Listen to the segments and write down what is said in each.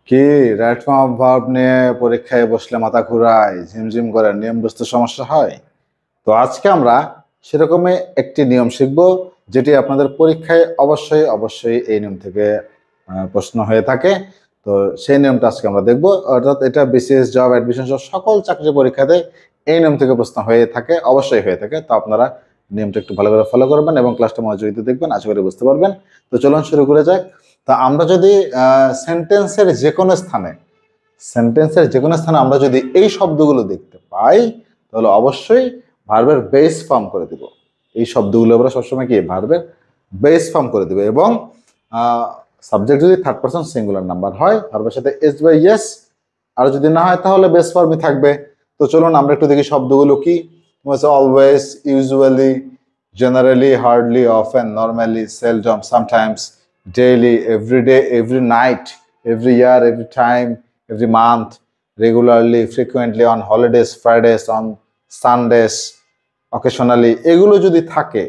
কি right form of verb নিয়ে পরীক্ষায় বসলে মাথা ঘুরায়, ঝিমঝিম করে, নিয়ম বুঝতে সমস্যা হয়। তো আজকে আমরা সেরকমই একটি নিয়ম শিখব, যেটি আপনাদের পরীক্ষায় অবশ্যই অবশ্যই এই নিয়ম থেকে প্রশ্ন হয়ে থাকে। তো সেই নিয়মটা আজকে আমরা দেখব। অর্থাৎ এটা বিসিএস, জব, অ্যাডমিশন সহ সকল চাকরি পরীক্ষাতে এই নিয়ম থেকে প্রশ্ন হয়ে থাকে, অবশ্যই হয়ে থাকে। তো আপনারা নিয়মটা একটু ভালো করে ফলো করবেন এবং ক্লাসটা মনোযোগ দিয়ে দেখবেন, আশা করি বুঝতে পারবেন। তো চলুন শুরু করে যাক। তা আমরা যদি সেন্টেন্সের যে কোনো স্থানে আমরা যদি এই শব্দগুলো দেখতে পাই, তাহলে অবশ্যই ভার্বের বেস ফর্ম করে দিব। এই শব্দগুলো আমরা সবসময় কি ভার্বের বেস ফর্ম করে দিব। এবং সাবজেক্ট যদি থার্ড পারসন সিঙ্গুলার নাম্বার হয়, ভার্বের সাথে এস বা ইয়েস, আর যদি না হয় তাহলে বেস ফর্মই থাকবে। তো চলুন আমরা একটু দেখি শব্দগুলো কি। Always, usually, generally, hardly, often, normally, seldom, sometimes, daily, every day, every night, every year, every time, every month, regularly, frequently, on holidays, Fridays, on Sundays, occasionally, এগুলো যদি থাকে,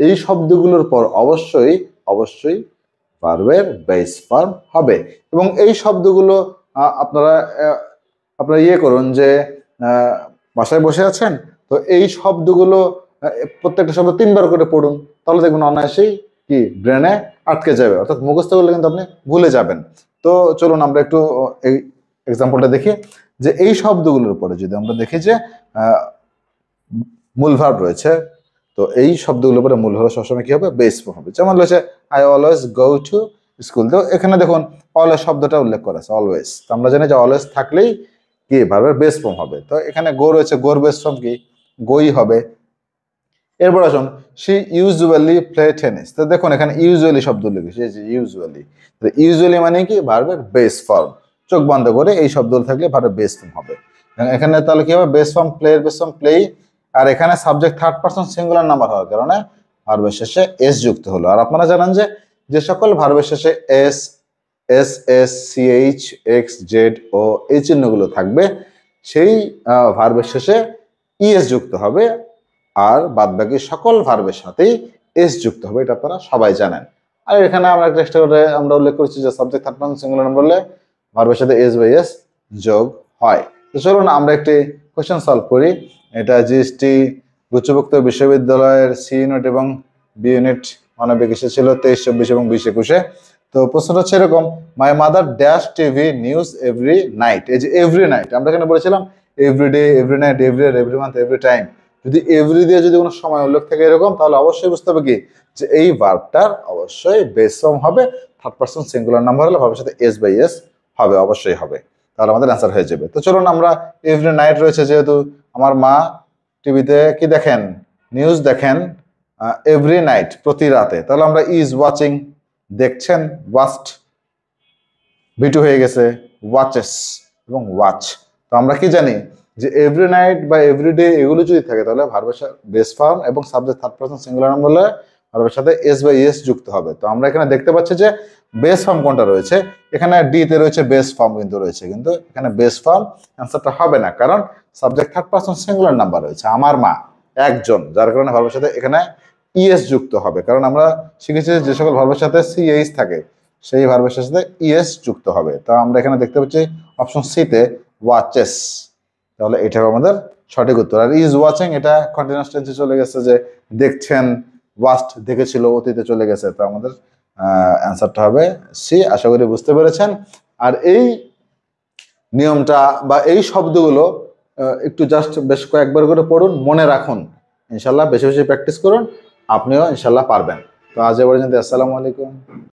এই শব্দগুলোর পর অবশ্যই অবশ্যই ভার্বের বেস ফর্ম হবে। এবং এই শব্দগুলো আপনারা আপনারা করুন যে বাসায় বসে আছেন, তো এই শব্দগুলো প্রত্যেকটা শব্দ 3 বার করে পড়ুন, তাহলে দেখবেন অনায়াসেই কি ব্রেনে আটকে যাবে। অর্থাৎ মুখস্থ করলে কিন্তু আপনি ভুলে যাবেন। তো চলুন আমরা একটু এই এক্সাম্পলটা দেখি, যে এই শব্দগুলোর উপরে যদি আমরা দেখি যে মূল ভার্ব রয়েছে, তো এই শব্দগুলোর উপরে মূল ভার্ব সবসময় কি হবে, বেস ফর্ম হবে। যেমন রয়েছে I always go to school. তো এখানে দেখুন অলওয়েজ শব্দটা উল্লেখ করা আছে, অলওয়েজ। তো আমরা জানি যে অলওয়েজ থাকলেই কি ভার্বের বেস ফর্ম হবে। তো এখানে গো রয়েছে, গোর বেস ফর্ম কি গোই হবে। এরপর আসুন, শি ইউজুয়ালি প্লে টেনিস। তো দেখুন এখানে ইউজুয়ালি শব্দ লিখেছে, ইউজুয়ালি। ইউজুয়ালি মানে কি ভার্বের বেস ফর্ম। চোখ বন্ধ করে এই শব্দগুলো থাকলে ভার্বের বেস ফর্ম হবে। এখানে তাহলে কি হবে, base form play, base form প্লেই। আর এখানে subject third person singular number হওয়ার কারণে ভার্বের শেষে এস যুক্ত হলো। আর আপনারা জানেন যে সকল ভার্বের শেষে S, S S, CH, X, Z ও এই চিহ্নগুলো থাকবে, সেই ভার্বের শেষে ইএস যুক্ত হবে। আর বাদ বাকি সকল ভার্বের সাথেই এস যুক্ত হবে, এটা আপনারা সবাই জানেন। আর এখানে আমরা চেষ্টা করে আমরা উল্লেখ করেছি যে সাবজেক্ট থার্ড পারসন সিঙ্গুলার বললে ভার্বের সাথে এস বা এস যোগ হয়। তো চলুন আমরা একটি কোশ্চেন সলভ করি। এটা জিএসটি গুচ্ছভুক্ত বিশ্ববিদ্যালয়ের সি ইউনিট এবং বি ইউনিট মানবিক এসেছিল 23, 24 এবং 20, 21-এ। তো প্রশ্নটা হচ্ছে এরকম, my mother dash TV news every night. এই যে এভরি নাইট, আমরা এখানে বলেছিলাম every day, every night, every year, every month, every time. যদি এভরি দিয়ে যদি কোনো সময় উল্লেখ থাকে এরকম, তাহলে অবশ্যই বুঝতে হবে কি যে এই ভার্বটার অবশ্যই বেস ফর্ম হবে। থার্ড পারসন সিঙ্গুলার নাম্বার হলে ভার্বের সাথে এস বাই এস হবে, অবশ্যই হবে। তাহলে আমাদের অ্যান্সার হয়ে যাবে। তো চলুন আমরা এভরি নাইট রয়েছে, যেহেতু আমার মা টিভিতে কি দেখেন, নিউজ দেখেন এভরি নাইট, প্রতি রাতে, তাহলে আমরা ইজ ওয়াচিং, দেখছেন, ওয়াচড, ভিটু হয়ে গেছে, ওয়াচেস এবং ওয়াচ। তো আমরা কি জানি যে এভরি নাইট বা এভরি ডে এগুলো যদি থাকে, তাহলে ভার্বের সাথে বেস ফর্ম এবং subject third person singular number হলে ভার্বের সাথে এস বা এস যুক্ত হবে। তো আমরা এখানে দেখতে পাচ্ছি যে বেস ফর্ম কোনটা রয়েছে, এখানে ডি তে রয়েছে বেস ফর্ম কিন্তু রয়েছে, কিন্তু এখানে বেস ফর্ম অ্যান্সারটা হবে না, কারণ subject third person singular number রয়েছে, আমার মা একজন, যার কারণে ভার্বের সাথে এখানে ইএস যুক্ত হবে। কারণ আমরা শিখেছি যে সকল ভার্বের সাথে সিএইচ থাকে, সেই ভার্বের সাথে ইএস যুক্ত হবে। তো আমরা এখানে দেখতে পাচ্ছি অপশন সি তে ওয়াচেস, তাহলে এটা হবে আমাদের সঠিক উত্তর। আর ইজ ওয়াচিং এটা কন্টিনিউয়াস টেন্সে চলে গেছে, যে দেখছেন, ওয়াচড দেখেছিল, অতীতে চলে গেছে। তো আমাদের অ্যান্সারটা হবে সি। আশা করি বুঝতে পেরেছেন। আর এই নিয়মটা বা এই শব্দগুলো একটু জাস্ট বেশ কয়েকবার করে পড়ুন, মনে রাখুন, ইনশাল্লাহ বেশি বেশি প্র্যাকটিস করুন, আপনিও ইনশাল্লাহ পারবেন। তো আজ এ পর্যন্ত, আসসালামু আলাইকুম।